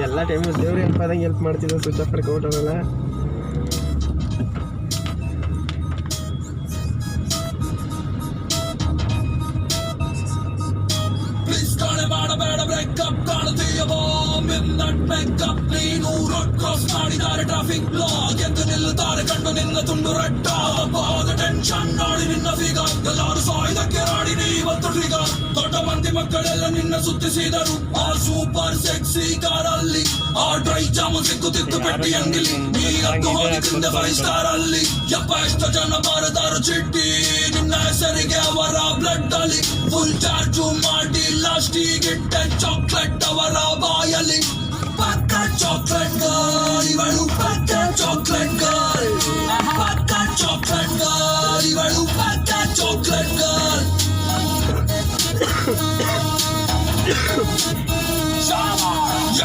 ಎಲ್ಲ ಟೈಮು ದೇವ್ರು ಹೆಲ್ಪ್ ಆದಂಗೆ ಹೆಲ್ಪ್ ಮಾಡ್ತಿದ್ದ ಸ್ವಿಚ್ ಆಫ್ ಮಾಡ್ಕೊಬಿಟ್ಟವಲ್ಲ. ಮಾಡಬೇಡ ಬ್ರೇಕಪ್ ಕಾಣುತ್ತೀಯ ಮಿನ್ನಟ್ ಮೇಕಪ್ ನೀನು ರೋಡ್ ಕ್ರಾಸ್ ಮಾಡಿದ್ದಾರೆ ಟ್ರಾಫಿಕ್ ಬ್ಲಾಕ್ ಎಂದು ನಿಲ್ಲುತ್ತಾರೆ ಕಂಡು ನಿನ್ನ ತುಂಡು ರಟ್ಟ ಬಾದ ಟೆನ್ಷನ್ ನೋಡಿ ನಿನ್ನ ಫೀಗ ಎಲ್ಲರೂ ಸಾಯ್ದಕ್ಕೆ ರಾಡಿ ನೀವತ್ತು ಟ್ರಿಗ ದೊಡ್ಡ ಮಂದಿ ಮಕ್ಕಳೆಲ್ಲ ನಿನ್ನ ಸುತ್ತಿಸಿದರು ಆ ಸೂಪರ್ ಸೆಕ್ಸಿ ಕಾರಲ್ಲಿ ಆ ಡ್ರೈ ಜಾಮೂನ್ ಸಿಕ್ಕುತ್ತಿತ್ತು ಪೆಟ್ಟಿ ಅಂಗಲಿ ನೀ ಹತ್ತು ಹೋಗಿದ್ದ 5 ಸ್ಟಾರ್ ಅಲ್ಲಿ ಯಪ್ಪ ಎಷ್ಟು ಜನ ಬಾರದಾರು ಚಿಟ್ಟಿ ನಿನ್ನ ಹೆಸರಿಗೆ ಅವರ ಬ್ಲಡ್ ಅಲ್ಲಿ ಫುಲ್ ಚಾರ್ಜು ಮಾಡಿ ಲಾಸ್ಟಿಗೆ ಚಾಕ್ಲೇಟ್ ಅವರ ಬಾಯಲ್ಲಿ ಪಕ್ಕ ಚಾಕ್ಲೇಟ್ ಗರ್ಲ್ ಇವಳು ಪಕ್ಕ ಚಾಕ್ಲೇಟ್ ಗರ್ಲ್ ಪಕ್ಕ ಚಾಕ್ಲೇಟ್ ಗರ್ಲ್ ಇವಳು ಪಕ್ಕ ಚಾಕ್ಲೇಟ್ ಗರ್ಲ್.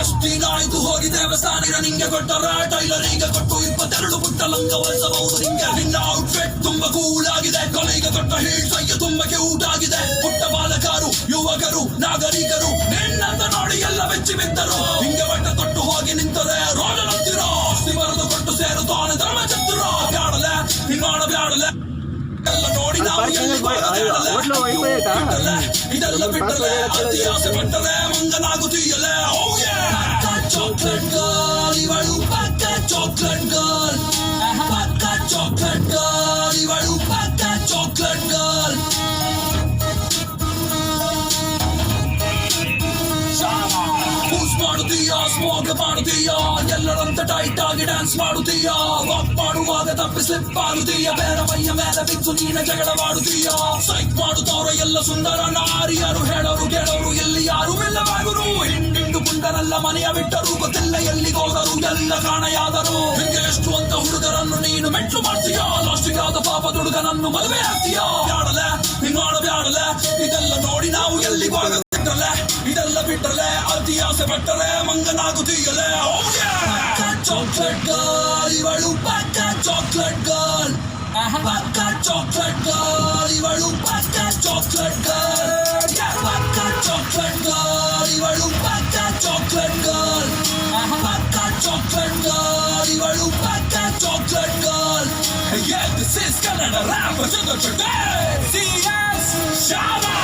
ಎಷ್ಟಿನ ಆಯ್ತು ಹೋಗಿ ದೇವಸ್ಥಾನಿರ ನಿಂಗೆ ಕೊಟ್ಟರ ಟೈಲರಿಗೆ ಕೊಟ್ಟು 22 ಪುಟ್ಟ ಲಂಗ ಹೊಲಿಸಬಹುದು ನಿಂಗೆ ನಿನ್ನ ಔಟ್ಫಿಟ್ ತುಂಬಾ ಕೂಲ್ ಆಗಿದೆ ಕೊಲೆಗೆ ಕೊಟ್ಟ ಹೀಲ್ಸ್ ಅಯ್ಯ ತುಂಬಾ ಕ್ಯೂಟ್ ಆಗಿದೆ ಪುಟ್ಟ ಬಾಲಕರು ಯುವಕರು ನಾಗರಿಕರು ನಿನ್ನಂತ ನೋಡಿ ಎಲ್ಲ ಬೆಚ್ಚಿ ಬಿದ್ದರು ಹಿಂಗೆ ಬಟ್ಟ ತೊಟ್ಟು ಹೋಗಿ ನಿಂತರೆ ರೋಡ ನಂತಿರೋ ಆಸ್ತಿ ಬರೆದು ಕೊಟ್ಟು ಸೇರುತ್ತಾನೆ ಧರ್ಮ ಚತ್ತುರ ಬ್ಯಾಡಲೆ ಹಿಂಗಾಣ ಬ್ಯಾಡಲೆ ಎಲ್ಲ ನೋಡಿ ನಾವು ಇದೆಲ್ಲ ಬಿಟ್ಟರೆ ಅತಿ ಆಸೆ ಪಟ್ಟರೆ ಮಂಗನಾಗುತ್ತೀಯಲೇ ಚಾಕ್ಲೇಟ್ ಗರ್ಲ್ ಇವಳು ಪಕ್ಕ ಚಾಕ್ಲೇಟ್ ಗರ್ಲ್ ಪಕ್ಕ ಚಾಕ್ಲೇಟ್ ಗರ್ಲ್ ಇವಳು ಪಕ್ಕ ಚಾಕ್ಲೇಟ್ ಗರ್ಲ್. ಮಾಡುತ್ತೀಯಾ ಸ್ಮೋಕ್ ಮಾಡುತ್ತೀಯಾ ಎಲ್ಲರಂತ ಟೈಟ್ ಆಗಿ ಡ್ಯಾನ್ಸ್ ಮಾಡುತ್ತೀಯಾ ವಾಕ್ ಮಾಡುವಾಗ ತಪ್ಪಿ ಸ್ಲಿಪ್ ಆಗುತ್ತೀಯಾ ಬೇರೆ ಮೈಯ ಮೇಲೆ ಬಿದ್ದು ನೀನ ಜಗಳ ಮಾಡುತ್ತೀಯಾ ಸೈಕ್ ಮಾಡುತ್ತವ್ರ ಎಲ್ಲ ಸುಂದರ ನಾರಿಯರು ಹೇಳೋರು ಕೇಳೋರು ಎಲ್ಲಿ ಯಾರು ಇಲ್ಲವಾಗುರು ಹಿಂಡಿಂಡು ಪುಂಡರೆಲ್ಲ ಮನೆಯ ಬಿಟ್ಟರು ಗೊತ್ತಿಲ್ಲ ಎಲ್ಲಿಗೋದರು ಎಲ್ಲ ಕಾಣೆಯಾದರು ನಿಂಗೆ ಎಷ್ಟು ಅಂತ ಹುಡುಗರನ್ನು ನೀನು ಮೆಟ್ಲು ಮಾಡ್ತೀಯಾ ಲಾಸ್ಟಿಗಾದ ಪಾಪ ಹುಡುಗನನ್ನು ಮದುವೆ ಆಗ್ತೀಯಾ ಬ್ಯಾಡಲೆ ಹಿಂಗಾಣ ಬ್ಯಾಡಲೆ ಇದೆಲ್ಲ ನೋಡಿ ನಾವು ಎಲ್ಲಿಗೋಗ ಇದೆಲ್ಲ ಬಿಟ್ಟರೆ ಅತಿ ಆಸೆ ಪಟ್ಟರೆ ಮಂಗನಾಗುತ್ತೀಯಲೇ ಪಕ್ಕ ಚಾಕ್ಲೇಟ್ ಗರ್ಲ್ ಇವಳು ಪಕ್ಕ ಚಾಕ್ಲೇಟ್ ಗರ್ಲ್ ಪಕ್ಕ ಚಾಕ್ಲೇಟ್ ಗರ್ಲ್ ಇವಳು ಪಕ್ಕ ಚಾಕ್ಲೇಟ್ ಗರ್ಲ್ ಪಕ್ಕ ಚಾಕ್ಲೇಟ್ ಗರ್ಲ್ ಇವಳು ಪಕ್ಕ ಚಾಕ್ಲೇಟ್ ಗರ್ಲ್ ಪಕ್ಕ ಚಾಕ್ಲೇಟ್ ಗರ್ಲ್ ಇವಳು ಪಕ್ಕ chocolate girl. Yeah, this is Kannada rap to the today. CS Shava.